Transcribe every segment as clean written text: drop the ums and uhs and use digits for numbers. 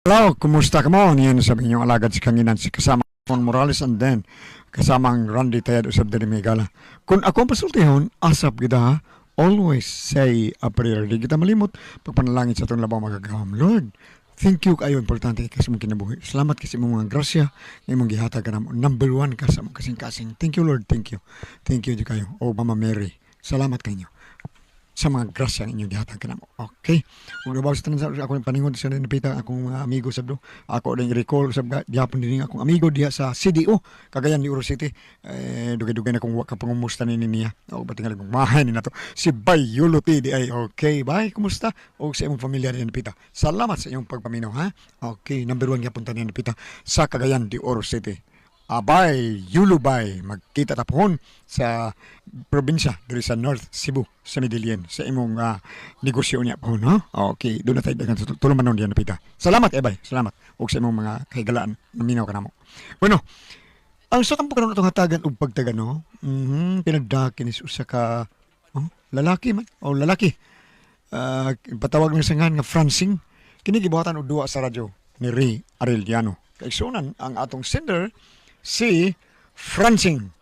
Hello, kumusta ka mo? Yan sabi niyo alagad si Kanginan si kasama Juan Morales and then kasama ang Randy Tayad usab diri Migala. Kung ako ang pasultihon, asap kita ha. Always say a prayer. Di kita malimot pagpanalangin sa itong labaw magagawam. Lord, thank you kayo importante kasi mong kinabuhi. Salamat kasi mong mga grasya ng mong gihatag ka na mo. Number one ka sa mong kasing-kasing. Thank you Lord, thank you. Thank you di kayo. O Mama Mary, salamat kayo sa mga grasya ng inyong gihatag ka na mo. Okay. Kung nabaw sa tanan sa ako yung paningon sa napita akong mga amigo sa do. Ako rin recall sa gihapon din akong amigo diha sa CDO Cagayan de Oro City. Dugay-dugay na kung kapangumusta ni niya. O batingal kong mahay ni nato. Si Bayulo di ay okay. Bye, kumusta? O sa imong pamilya ni napita. Salamat sa inyong pagpaminaw ha. Okay, number 1 gipunta ni napita sa Cagayan de Oro City. Abay, Yulubay, magkita tapon sa probinsya diri sa North Cebu, sa Medellin, sa imong negosyo niya po, no? Okay, doon na tayo dagan sa tulumanon diyan napita. Salamat, Ebay, salamat. O sa imong mga kahigalaan na minaw ka na mo. Bueno, ang sa kampo ka na itong hatagan o pagtagan, no? Pinagdakin is usa ka lalaki man, o lalaki. Patawag ng sangan nga Francing. Kinigibuhatan o duwa sa radyo ni Ray Arellano. Kaigsunan ang atong sender, si Francing.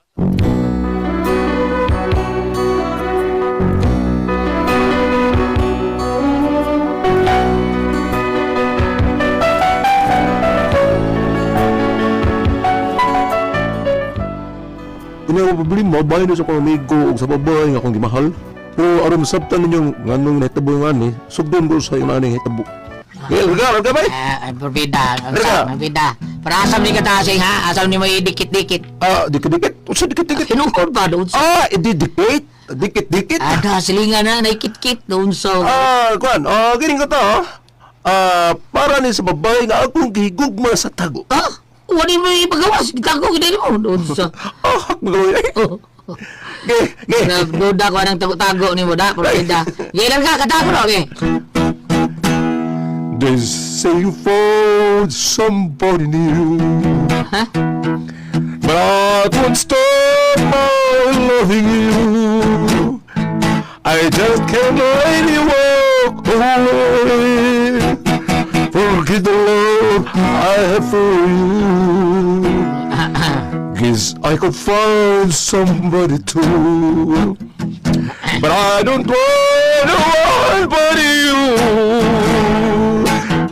Kanya ko problema, bahay na sa kong amigo o sa babae nga akong gimahal. Pero aron sabtan ninyo nga nung nahitabo yung ani, sugdon ko sa yung ani nahitabo. Larga ba? Berbeda. Para asam ni katasing ha, asam ni mo dikit-dikit. Dikit-dikit? Usa dikit-dikit? Hinungkod ba doon sa? Dikit? Dikit-dikit? Ada silingan na, naikit-kit doon sa. Kuan, gining ko to. Para ni sa babae nga akong gihigugma sa tago. Wali mo ipagawas, itago kita mo doon sa. Magawa yun. Duda ko anang tago-tago ni mo da, berbeda. Gilan ka, katago na, okay? They say you found somebody new, Ha? but I won't stop my loving you. I just can't let you walk away. Forget the love I have for you. Guess I could find somebody too, but I don't want one but you.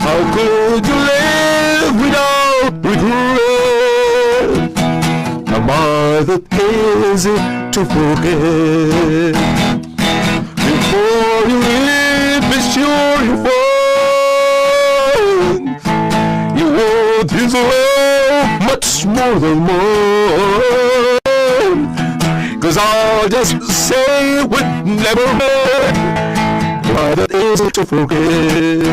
How could you live without regret? Am I that easy to forget? Before you leave, be sure you find you want his love much more than mine. 'Cause I'll just say we never met. Why that easy to forget?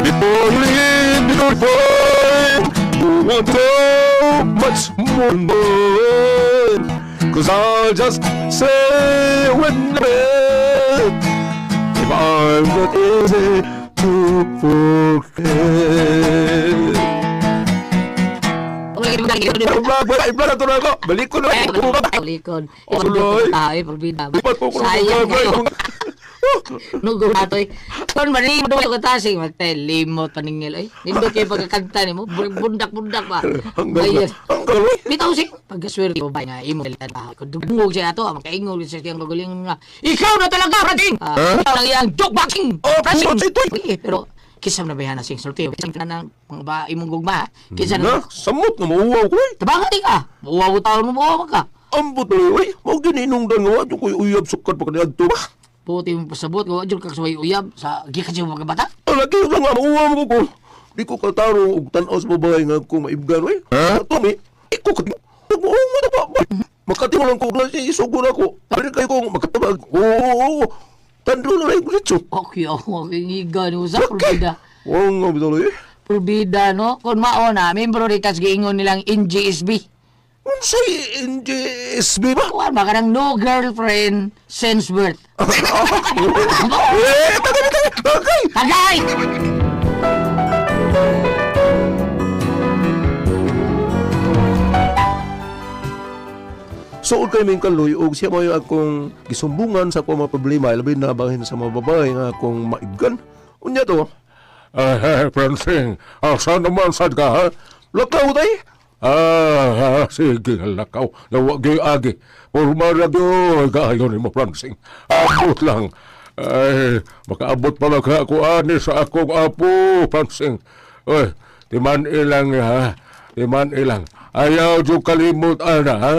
Before you leave, be good boy. You want so much more than mine. 'Cause I'll just say we never met. If I'm not easy to forget. Ibla na to na ako. Balik ko na ako. Likod. Uloy. Berbeda. Lipat po ko na Sayang ako. kayo. Nugo na to eh. Kung mali mo doon yung katasing, magtelimot paningil eh. Nindot kayo pagkakanta ni mo, bundak-bundak ba? Ayan. Bitaw si pagkaswerte mo ba nga imo kalitan pa. Kung dugmog siya ato, makaingol siya siyang magaling nga. Ikaw na talaga, Francing! Ikaw lang iyang jokeboxing! Francing! Pero kisam na bayan na sing sorteo. Kisam na ng mga imong gugma. Kisam na. Samot na mauwaw ko eh. Tabangan di ka. Uwaw taon mo buwaw ka. Ambot na yun eh. Mau gininungdan nga. Yung ko'y uyab sukat pa kaniyadto ba? Puti mo pasabot. Gawa dyan kakasaway uyab. Sa gikan siya mga bata. Lagi yung nga mauwaw ko ko. Di ko kataro og tanaw sa babae nga kung maibgan eh. Tumi, iko ka. Nagmuong mo na ba? Makati mo lang ko na siya isugo na ko. Pwede kayo kong magkatabag. Oo. Tandro na lang yung kulitso. Okay, ako. Kingiga ni Usa. Purbida. Oo nga bitalo eh. Purbida, no? Kung maona, membro rin kas giingon nilang NGSB. Unsay NJSB ba? Kuhan ba ka ng no girlfriend since birth? Tagay! Tagay! Suod kay ming kaloy og siya may akong gisumbungan sa akong mga problema labi na bahin sa mga babae nga akong maibgan. Unya to, Francine, asa naman sad ka, ha? Lakaw tay? Sige, lakaw. Nawag agi. Purma na yun. Kayo ni mo, Francine. Abot lang. Ay, makaabot pala ka ako ani sa akong apo, Francine. Oy, timan ilang ha. Timan ilang. Ayaw yung kalimut, ana, ha?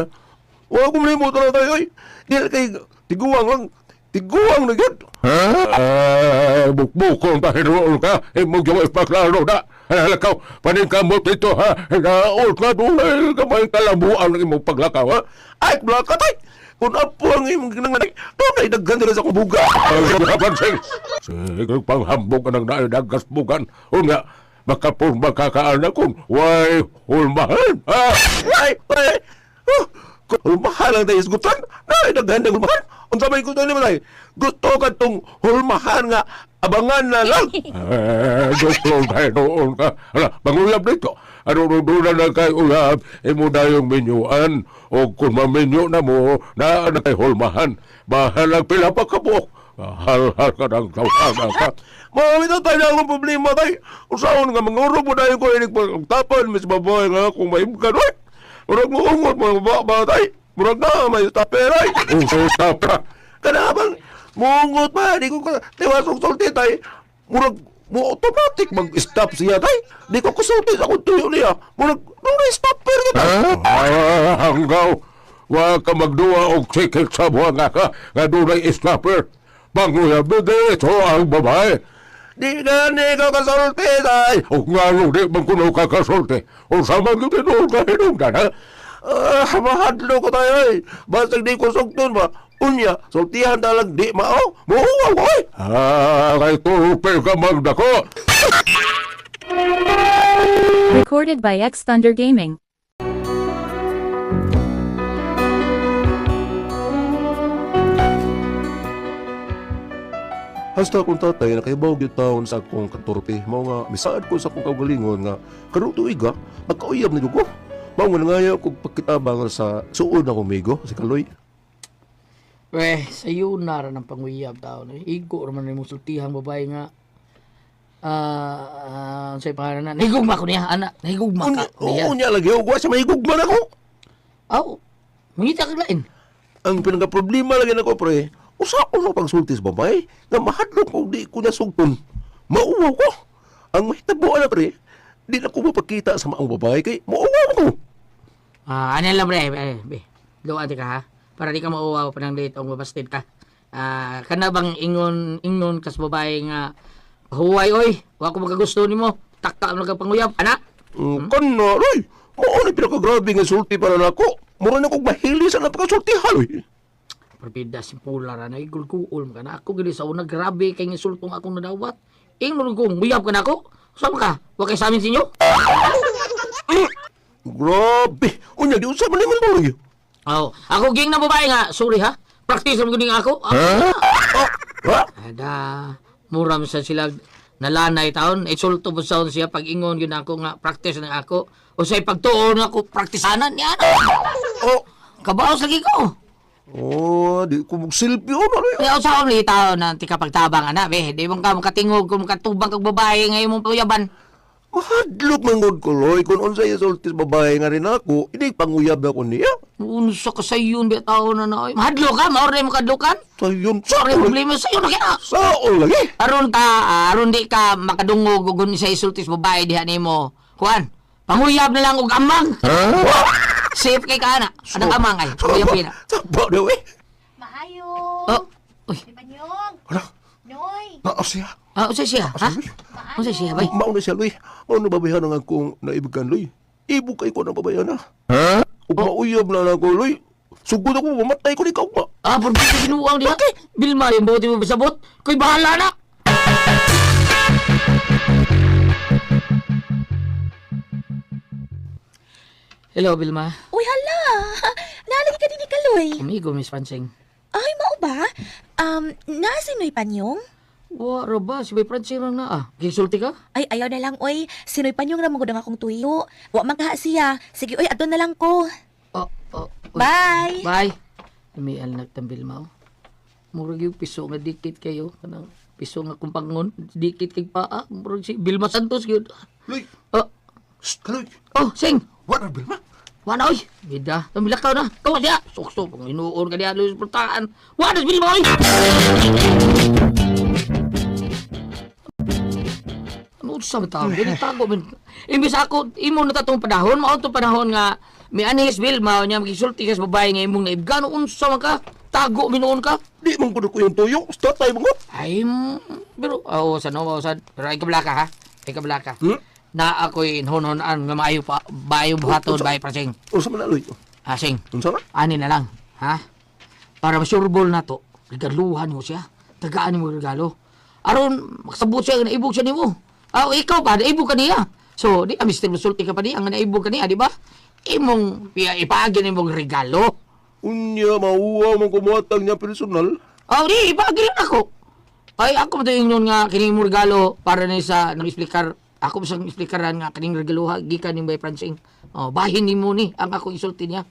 Huwag akong limut na tayo, oy. Di kay tiguang lang. Tiguang na yun. Bukbukong tahiroon ka. Imong yung ipaklaro na. Lakaw, paningkamot ito, ha? Naol ka doon. Kamay kalabuan ng imong paglakaw, ha? Ay, blaka tay. Kung apo ang imong ginanganay, doon ay daggan nila sa kubuga. Francine, sige, panghambog ka ng naidaggas bugan. O nga, makapurma kakaanak kung way hulmahan. Ay, hulmahan ang tayo isgutan. Naidaghan ng hulmahan. Ang sabay ko tayo naman ay, gusto ka itong hulmahan nga, abangan na lang. Gusto tayo noon ka. Hala, manguyab dito. Ano doon na kay uyab, imo na yung menyuan. O kung mamenyo na mo, na kay hulmahan. Bahalang pila pa ka po. Hal-hal ka ng tawag ka. Mamita tayo na akong problema tayo. Usaon nga, manguro mo na yung ko inig pagtapan, mis baboy nga kung may imkan. Murag mo ungot, mga baba tayo. Murag na, may taperay. Usay tapera. Kanabang, mungot pa, di ko ka, tiwasong sulti tayo. Murag, mo automatic mag-stop siya tayo. Di ko kusulti sa kung tuyo niya. Murag, stopper kita. Hanggaw, wag ka magduwa og sikit sa buwan nga ka, nga doon ay stopper. Banguya, ito ang babae. Di gani ka kasulti tayo. O nga nung di bang kuno ka kasulti. O sama ko tinul ka hinungdan, ha? Mahadlo ko tayo, eh. Basta di ko sugton ba? Unya, sultihan talang di mao. Muhuwa ko, eh. Kay tupe ka magdako. Recorded by X Thunder Gaming. Hasta akong tatay na kaibawag yung taon sa akong katurte. Mao nga, misaad ko sa akong kaugalingon nga, karong tuig ha, magkauyab na ko. Mao nga nangaya kong pagkitabang sa suod na kumigo, si Kaloy. Sayo na rin ang panguyab tao. Igo naman yung sultihang babae nga. Sa'yo pangalan na. Nahigugma ko niya, anak. Nahigugma ka niya. Oo niya lagi, huwag siya mahigugman ako. Mangita ka lain. Ang pinaka-problema lagi na ko, pre, usaon mo pang sultis babae, nga mahadlok ko di ko niya sugton. Mauwaw ko. Ang mahitabuan na, pre, di na ko mapakita sa maang babae kay mauwaw ko. Ano lang, pre, luwan ka ha. Para di ka mauwaw pa ng date o mabastid ka. Kana bang ingon kas babae nga, huway oy, wa ko magagusto nimo. Takta mo nagpanguyab, ana? Kana, Roy, mao na pinaka-grabe nga sulti para nako. Mura na kong mahili sa napakasulti haloy. Parbida simpular na igul-kuul ka na ako gili sa una grabe kay insultong akong nadawat. Ingnon kong uyab ka na ako. Saan ka? Wa kay sa amin sinyo? Grabe. Unya di usab man naman Roy. Ako ging na babae nga. Sorry ha. Practice mo gini ako. Ada muram sa sila nalanay taon. Isulto po sa siya pag ingon yun ako nga practice na ako. O say pagtuon ako praktisanan niya. Kabaos lagi ko. Di ko magsilpi o na rin. Kaya sa akong litaw na tika pagtabang ana, di mong ka makatingog kung makatubang kag babae ngayon mong puyaban. Mahadlok mangod ko, Loy. Kung unsay sultis babae nga rin ako, hindi panguyab na ko niya. Unsa ka sa yun, di tao na na. Mahadlo ka, maoray mo kadlukan. Sayon, Sorry, problema sa iyo na kaya. Sao lagi? Aron di ka makadungog kung sa isultis babae diha nimo. Kuan, panguyab na lang og amang. Safe kay ka na. Anang amang ay. Panguyab pina. Saba daw eh. Mahayo. Uy. Di Banyong. Hala, Noy. naas siya. Usa siya, ha? Usa siya, bay. Mauna siya, Loy. Mauna babayan ang akong naibigan, Loy. Ibu kay ko ng babayan na. Ug mauyab na ako, Loy. Sugod ako, mamatay ko ni kaugma. Pero dito ginuang diha. Bilma, yung buti mo basabot. Ko'y bahala na. Hello, Bilma. Uy, hala. Nalagi ka din ni Kaloy. Amigo, Miss Pansing. Ay, mao ba? Nasa Noy Panyong? Waro ba? Si Bay Pansing lang na Gisulti ka? Ay, ayaw na lang, oy. Si Noy Panyong na magudang akong tuyo. Wa magkaha siya. Sige, oy, adon na lang ko. Uy. Bye. Bye. May alnag tang Bilma. Murag yung piso nga dikit kayo. Kanang Piso nga kung pangon, dikit kay paa. Murag si Vilma Santos yun. Loy, Oh, shh, kaloy. oh, sing! What are Vilma? Wala, oy! Bida, tamilakaw na. Kawa siya! Sukso, pang inuon ka niya, Luis Portaan. Wala, Vilma, oy! Ano sa mga tago, men. Imbis ako, imo na tatong panahon, mao itong panahon nga, may anis Vilma, niya magisulti ka sa babae nga imong naibga, noon sa mga tago, minuon ka. Di mong kuno ko yung tuyo. Start tayo mga. Ay, pero, oo, sad. Pero ay kabla ka, ha? Ay kabla ka. Hmm? Na ako'y inhon-honan nga maayo pa, bayo buhaton, bayo prasing. Unsa man na, Loy? Asing, Unsa na? ani na lang, ha? Para masurbol na to, regaluhan mo siya. Tagaan mo regalo. Aron, makasabot siya, naibog siya ni mo. Ikaw ba, naibog ka niya. So, di, Mr. Musulti ka pa niya, nga naibog ka niya, di ba? Imong, ipaagin imong regalo. Unya, mauwa mong kumuhatag niya personal. Di, ipaagin ako. Ay, ako mo yung nga, kining mo regalo, para na sa, nang explicar, ako mo sang explikaran nga, kining regalo, gikan ni Bay Francing. Bahin ni mo ni, ang ako insulti niya.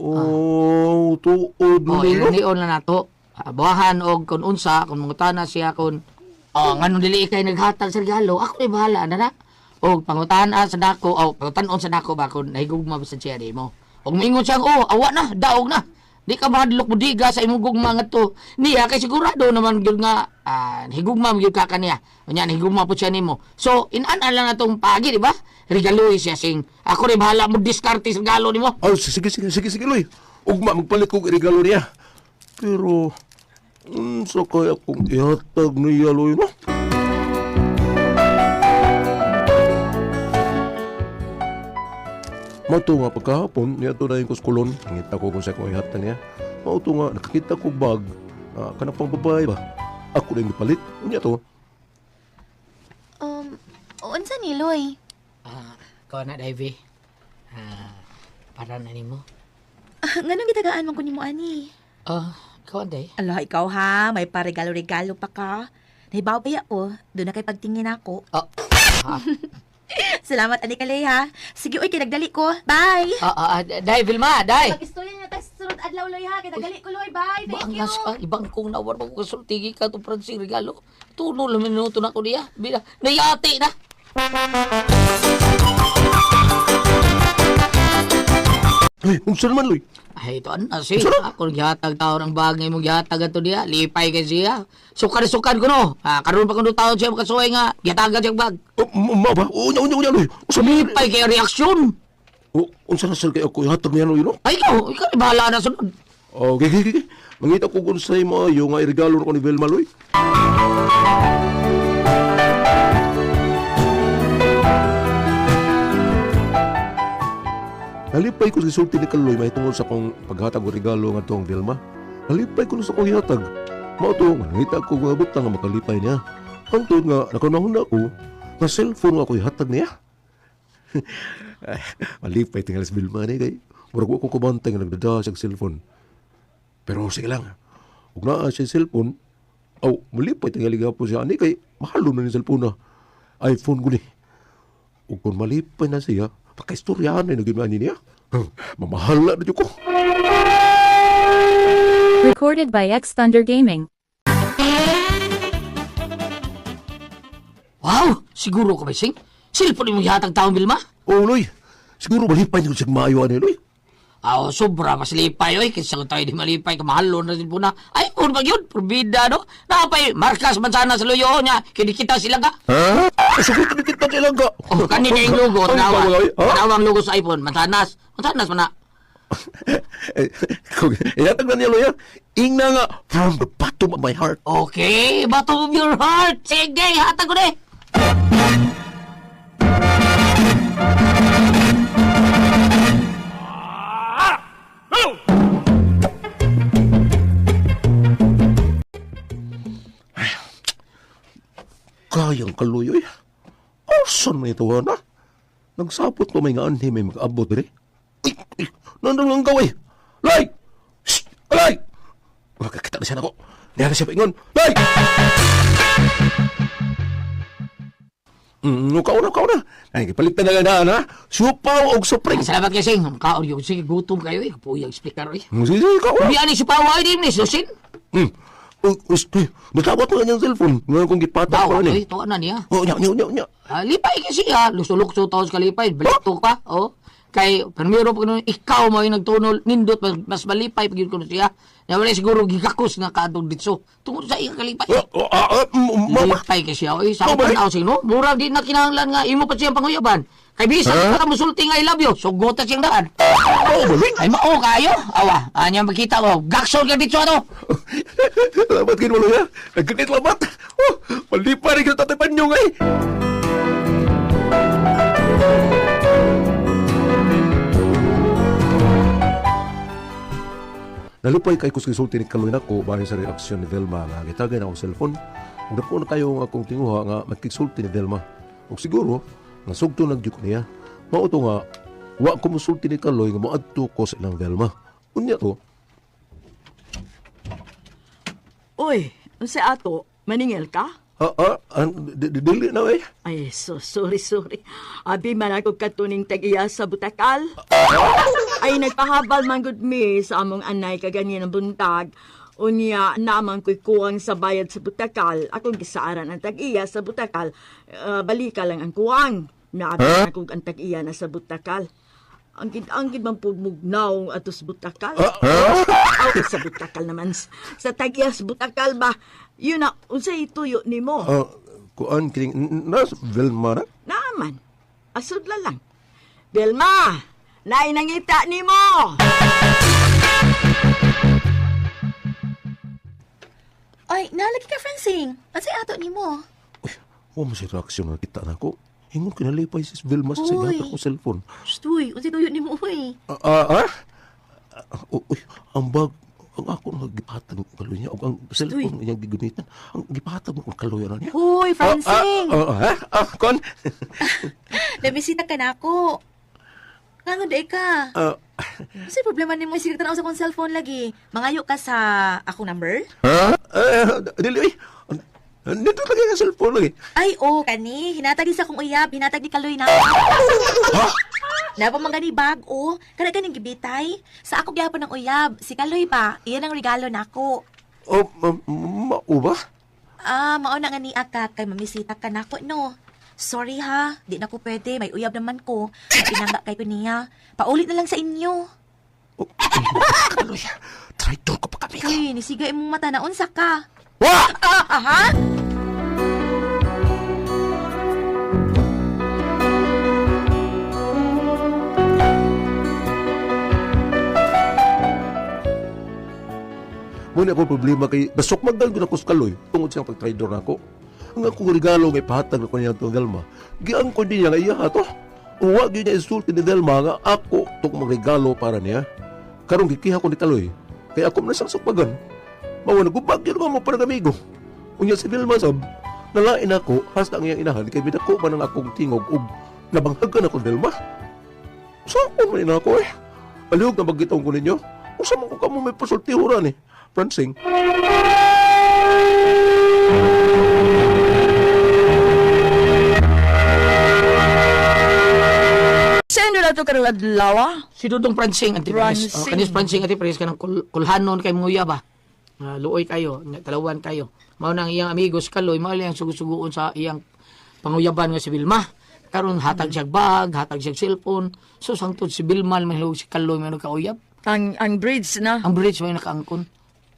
Oh, tuod mo nilo. Ilanion na nato. Buwahan og kung unsa, kung mangutana siya kung nganong dili kay naghatag sa regalo, ako ay bahala na na. Og pangutana sa nako, pangutanon sa nako ba kung nahigugma ba sa siya di mo. Og moingon siya, awa na, daog na. Di ka mahadlok mo diga sa imong gugma nga to. Niya kay sigurado naman gyud nga higugma gyud ka kaniya. Unya higugma po siya nimo. So inan lang natong pagi di ba? Regalo siya sing. Ako rin bahala mo diskarte sa regalo nimo. Oh, sige, Loy. Ugma, magpalit ko regalo niya. Pero, unsa kaya kung ihatag niya, Loy, no? Mato nga pagkahapon, niya to na yung kuskulon. Nangita ko kung sa kong ihatag niya. Mato nga, nakakita ko bag. Kanang pang babae ba? Ako na yung palit. Niya to. Unsa ni Loy? Kau na Davy. Para na nimo. Nganong gitagaan man ko nimo ani? Kau day. Ala, ikaw ha, may paregalo-regalo pa ka. Nahibaw pa ya o, doon na kay pagtingin ako. Salamat, ani kalay ha. Sige, oy, kinagdali ko. Bye! Day, Vilma, day! Mag-istorya niya tayo sa sunod adlaw, Loy ha. Kinagdali ko, Loy. Bye! Thank you! Ibang kong nawar magkasultigi ka itong Francing regalo. Tuno lang minuto na ko niya. Nayati na! Loy, unsa naman, Loy? Ay, ito si. Ako naghihatag tao ng bagay mong gihatag ato niya. Lipay kay siya. Sukar ko no. Karoon pa kuno taon siya makasuway nga. Gihatagan siyang bag. Ma ba? Unya, Loy. Unsa man? Lipay kay reaksyon. Unsa na sir kay ako ihatag niya, Loy, no? Ay, ikaw bahala na sunod. Okay. Mangita ko kung sa'yo maayo nga irigalo ko ni Velma, Loy. Nalipay ko sa sulti ni Kaloy may tungkol sa kong paghatag o regalo nga itong Velma. Nalipay ko na sa kong ihatag. Mao to, nangita ko nga butang nga makalipay niya. Ang tuod nga, nakunahon na ako, na cellphone nga ako ihatag niya. Malipay tinggal sa Velma ni kay. Murag ko kumantay nga nagdada sa cellphone. Pero sige lang, huwag na siya cellphone, malipay tinggal po siya ani kay mahalo na ni cellphone na. iPhone ko ni. Huwag kung malipay na siya, pagka-istoryahan na naging niya. Mamahala na ko. Recorded by X Thunder Gaming. Wow! Siguro ka ba, Sing? Cellphone mo gihatag taong Vilma? Loy, siguro malipay niyo siya maayo ani, Loy. Sobra mas lipay, oy. Kaysa kung tayo di malipay, kamahalo na cellphone na. Ay, kung ba yun? Probida, no? Napay, markas man sana sa luyo niya. Kinikita sila ka. Ha? Sagot na kita silang ka. Kanina yung logo, Ha? tanawang logo sa iPhone. Mansanas man na. Ihatag na niya, Loy, ha? Ingna nga, from the bottom of my heart. Okay, bottom of your heart. Sige, hatag ko na Kayang kaluyoy. Asan na ito, na? Nagsapot ko may nga anhi may mag-abot, rin. Nandang lang gawin. Lay! Shhh! Lay! Magkakita na siya na ko. Hindi na siya paingon. Lay! Ukaw na. Ay, palitan na nga na, ha? Supaw o supring. Salamat kasi. Kaon yung sige, gutom kayo eh. Puyang explicar eh. Sige, ikaw na. Biyan ni si Pawa ay din ni Susin. Natawat mo kanyang cellphone. Ngayon kong gipata Daw, ko ni. tuwa na niya. Oh, nya. Lipay kasi luso-lukso taos kalipay, balito pa, Kay, pero pag ikaw mo yung nagtunol, nindot, mas malipay pag yun ko na siya. Na wala siguro gigakos na kadong ditso. Tungkol sa iyang kalipay. Lipay kasi oy. Sa Mama, ako pa sino? Murag di na kinahanglan nga, imo pa siyang panguyaban. Kay bisan ka musulti nga I love you, sugot siyang daan. Ay mao kayo. Awa, anya makita ko. Gaksol ka ditso ano? Salamat kayo mo ya. Nagkakit lamat. Malipay rin ka tatay Panyong ay. Nalipay kay kusulti ni Kaloy nako bahin sa reaksyon ni Velma nga gitagay na akong cellphone. Ug dako na kayo nga akong tinguha nga magkisulti ni Velma. Ug siguro nga sugto nagyuk niya. Mao to nga wa ko musulti ni Kaloy nga moadto ko sa ilang Velma. Unya to. Uy, unsa ato? Maningil ka? Dili na eh. Ay, sorry. Abi man ako katuning tag-iya sa butakal. Ay, nagpahabal man gud mi sa among anay kaganyan ng buntag. Unya, naman ko'y kuwang sa bayad sa butakal. Akong gisaaran ang tag-iya sa butakal. Balika lang ang kuwang. Naabi akong ang tag-iya na sa butakal. Ang gid man pugmugnaw atos butakal. Sa butakal naman. Sa tag-iya sa butakal ba? Yun na, unsay ituyo nimo? Kuan kining nas Velma na? Naaman. Asudla lang. Belma, nainangita nimo. Ay, nalagi ka, Francine. At say ato ni mo. Wa mo si reaksyon nga kita nako. Ingon kinalipay si Velma sa Uy. sinata ko cellphone. Uy, unsay tuyo nimo, uy. Ang bag ang ako nga gipatag ng kaloy niya o ang cellphone niyang gigunitan ang gipatag mo ng kaloy na niya. Uy, Francine. Kon? Nabisita ka na ako. Ngano day ka? Kasi problema ni mo sige tanaw sa kong cellphone lagi. Mangayo ka sa akong number? Dili, dito lagi ang cellphone lagi. Ay, kani. Hinatag di sa akong uyab. Hinatag di Kaloy na. Napamangani bag, Kada ganing gibitay. Sa ako gyapon ng uyab. Si Kaloy ba? Iyan ang regalo nako. Mao ba? Mao na nga ni Aka kay mamisita ka nako, no? Sorry ha, di na ko pwede. May uyab naman ko. Pinangga kay ko niya. Paulit na lang sa inyo. Kaloy, traitor ko pa kami. Uy, nisiga imong mata na unsa ka. Wa! Aha? Muna ako problema kay basok magdal ko na ko sa Kaloy tungod siyang pag-trader na ako. Ang akong regalo may pahatag na ko niya itong Delma. Giang ko din niya nga iya to. Huwag yun niya insulti ni Delma nga ako itong magregalo para niya. Karong gikiha ko ni Kaloy. Kaya ako nasasukpagan. Mawa nagubag yun mo para amigo. Unya si Delma sab, nalain ako hasta ang iyang inahan kay bidako man ang akong tingog ug nabanghagan ako Delma. Sakon man ina ako eh. Palihog na bagitong ko ninyo. Usa man ko kamo may pasultihuran eh. Francine. Sino na to karong adlaw? Si Dudong Pransing, Antipres. Pransing. Kanis Pransing, Antipres, kanang kulhanon kay Muya ba? Luoy kayo, talawan kayo. Mao nang iyang amigos Kaloy, mao lang sugusuguon sa iyang panguyaban nga si Vilma. Karon hatag siya bag, hatag siya cellphone. So sangtod si Vilma mahilog si Kaloy may nagkauyab. Ang bridge na. Ang bridge may nakaangkon.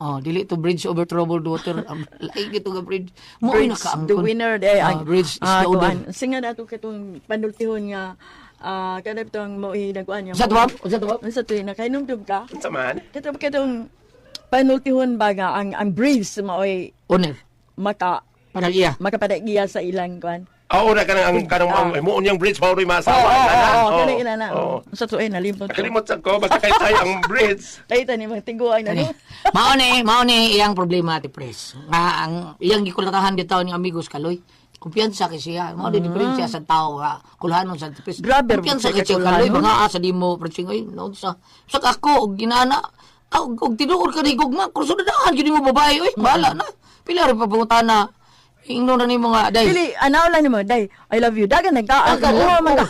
Dili to bridge over troubled water. Lain dito nga bridge. Mo ay Bridge, nakaangkon. the winner day. Bridge is the owner. Singa na to katong panultihon nga kanap tong mo nagkuan niya. Sa tuwab? Sa tuwab? Sa tuwi na kainom ka. Sa man? Katong panultihon ba nga ang bridge maoy Owner. makapadagiya Panag-iya. sa ilang kuan. Oo na kanang muon yung bridge mao ri masawa Kani ina na. Sa tuwi na limot. Nakalimot sa ko basta kay tayo ang bridge. Dahita ni magtiguan na no. Mao ni iyang problema ti Pres. Nga ang iyang gikulatahan dito ni amigos Kaloy. Kumpiyansa kay siya. Mao din diferensya sa tao nga kulhanon sa Pres. Grabe, Kumpiyansa kay kay siya Kaloy kulhanon. mga asa di mo Presing ay no sa ako og ginana. Og tinuod ka ni gugma kursudahan gyud mo babae oy. Bahala na. Pila rin pagpangutana. Ingno na ni mga day. Dili, anaw lang nimo, day. I love you. Dagan nagkaan. Uwa man ka.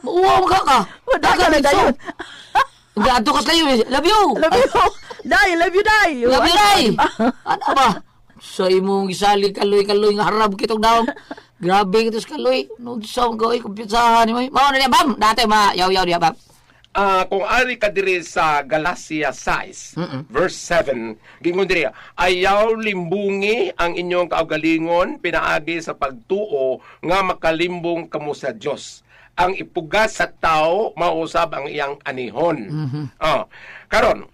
Uwa ka ka. Dagan na dayon. Gato ka kayo. Love you. Love you. Day, love you, day. Love you, day. Ano ba? Sa imong isali kaloy nga harab kitong daw. Grabe kitos kaloy. Nung sa mga gawin kumpitsahan ni mo. Mao na niya bam. Dati yaw niya bam. Kung ari ka diri sa Galatia 6, verse 7, gingon diri, ayaw limbungi ang inyong kaugalingon pinaagi sa pagtuo nga makalimbong kamo sa Dios. Ang ipugas sa tao mausab ang iyang anihon. Karon,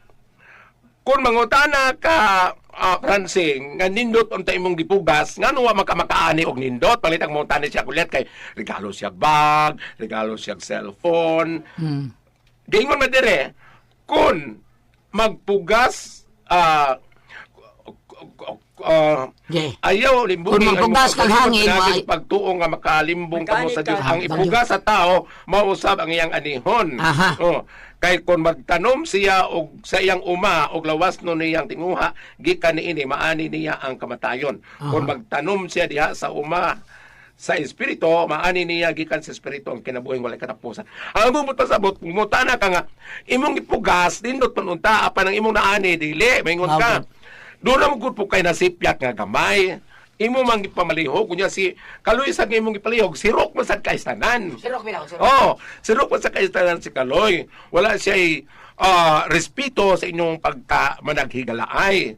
kung mangutana ka Francing, nga nindot unta imong gipugas, nga nuwa makaani og nindot, palit ang mangutana siya kulit kay regalo siya bag, regalo siya cellphone. Gingon na dire, kung magpugas, ayaw limbungi Kung magpugas kang hangin, pagtuo nga makalimbong kamo sa Dios. Mekanika. Ang ipugas sa tao mausab ang iyang anihon. Aha. Kay kung magtanom siya og sa iyang uma og lawas no niyang tinguha, gikan niini maani niya ang kamatayon. Kung magtanom siya diha sa uma sa espiritu, maani niya gikan sa espiritu ang kinabuhing walay katapusan. Ang bumot pasabot, mutana ka nga, imong ipugas, dindot panunta, apan ang imong naani, dili, maingon ka. Doon na mo po kay nasipyak nga gamay. Imo mang ipamaliho, kunya si Kaloy sa imong ipalihog, sirok man sa kaisanan. Sirok bilang, sirok. Sirok man sa kaisanan si Kaloy. Wala siya respeto sa inyong pagka-managhigalaay.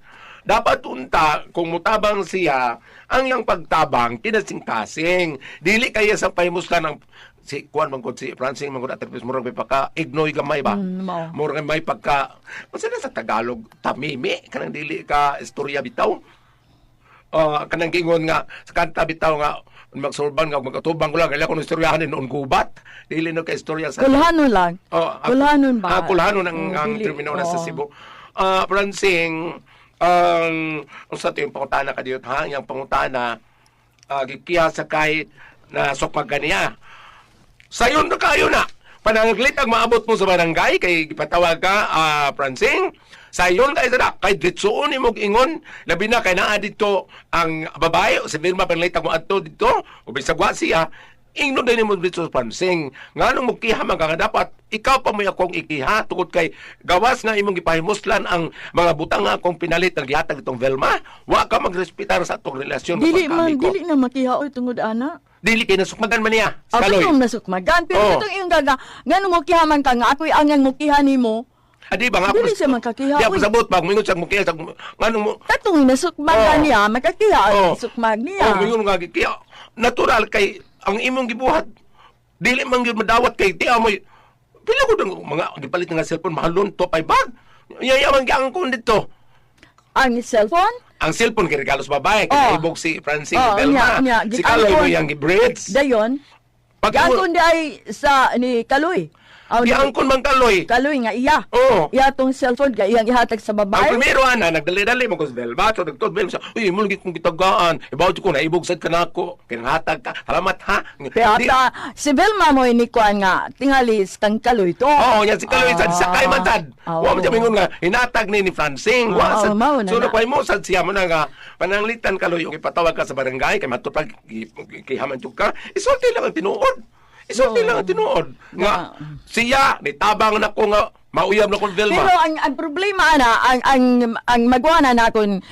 Dapat unta, kung mutabang siya, ang iyang pagtabang, kinasing-kasing. Dili kaya sa pahimuslan ng si Juan Mangkod, si Francine Mangkod at murag may pagka ignoy gamay ba? Murag may pagka, kasi sa Tagalog, tamimi, kanang dili ka istorya bitaw. Kanang gingon nga, sa kanta bitaw nga, magsurban nga, magkatubang ko lang, kaya kung istoryahan noon gubat, dili no ka istorya sa... Kulhanon lang. Kulhanon ba? Kulhanon ang termino na sa Cebu. Francine, ang sa ito yung pangutana ka dito, yung pangutana, gikiya sa kahit na sokmag kaniya. Sayon na kayo na. Panangaglit ang maabot mo sa barangay, kay ipatawag ka, Francine. Sayon kayo sa na. Kay ditsuon ni mong ingon, labi na kay naa dito ang babae, o si Vilma panglitan mo ato dito, o bisagwa siya, ingno din mo dito sa Francine. Nga nung mukiha man ka nga dapat, ikaw pa mo akong ikiha, tungkol kay gawas nga imong ipahimuslan ang mga butang nga akong pinalit ng gihatag itong Velma, wa ka magrespitar sa atong relasyon. Dili ko. na makihaoy tungod ana. Dili kay nasukmagan man niya. Ako Kaloy. itong nasukmagan. Pero itong iyong gaga, nga mo kihaman ka nga, ako'y angang mo kihanin mo. Adi ba nga Dili siya makakiha. Di ako sabot pag mingon siya mukiha sa nganong mo. Katong nasukmagan niya, makakiha. Sukmag niya. Mingon nga kaya natural kay ang imong gibuhat. Dili man gyud madawat kay ti amoy. Pila ko ng mga gipalit nga cellphone mahalon to pay bag. Yayaman gyang kon dito. Ang cellphone? Ang cellphone kay regalo sa babae kay ibog si Francine Belma. nya. Si Kaloy mo yang gibraids. Dayon. Pag Gakon di ay sa ni Kaloy. giangkon man Kaloy. Kaloy nga iya. Oo. Iya tong cellphone ga iyang ihatag sa Ang babae. primero ana nagdali-dali mo ko sa Belma, so nagtod Belma siya. Uy, mo lagi kong gitagaan. Ibaw ko na ibog sad kanako. Kinhatag ka. Salamat ha. Kaya Di- si Vilma mo ni kuan nga tingalis kang Kaloy to. Oo, yan si Kaloy sad sakay man tad. Oo. Wa mo siya mingon nga hinatag ni Francine. Wa Oo, sad. mao na So na. nakuha mo sad siya mo na nga pananglitan Kaloy yung ipatawag ka sa barangay kay matupag kihaman jud ka. Isulti lang ang tinuod. Isulti lang ang tinuod. Nga siya nitabang na ko nga mauyab na kong Vilma. Pero ang problema ana ang magwana na kun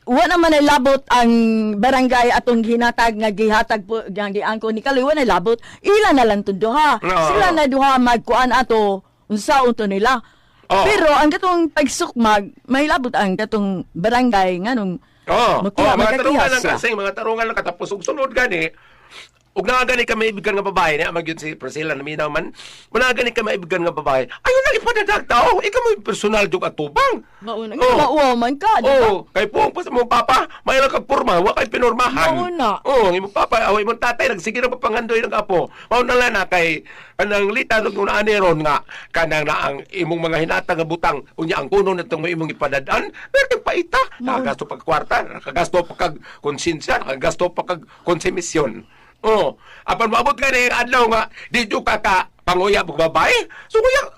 wala man labot ang barangay atong hinatag nga gihatag po nga giangko ni Kaloy wala labot ila na lang to duha. Oo. Sila na duha magkuan ato unsaon to nila. Oo. Pero ang katong pagsukmag may labot ang katong barangay nganong Mga magkakiha tarungan lang siya. kasi, mga tarungan lang katapos ug sunod gani. Ug naa gani ka maibigan nga babae niya, magyud si Priscilla naminaw man. Muna gani ka maibigan nga babae. Ayon na ipadagdag tao, ikaw mo personal jud atubang. Mauna Oo. mauwa man ka, di ba? Oo, kay po pa sa mong papa, may lang kag porma, wa kay pinormahan. Mauna. Oo, imong papa, away mong tatay nagsige ra papangandoy ng apo. Mao na lang na kay kanang litan ug ani ron nga kanang na ang imong mga hinatag nga butang unya ang kuno nitong may imong ipadad-an, pero paita, nakagasto pag kwarta, nakagasto pa kag konsensya, nakagasto pa kag konsumisyon. Oh, apan maabot ka ni adlaw nga di jud ka panguya og babae.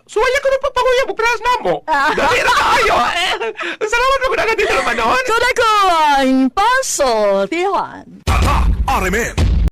Suwaya ka na pa panguya og pras namo. Dali ra kaayo. Salamat ko na dito panahon. So na ko ang paso, Tihan. Tatak RMN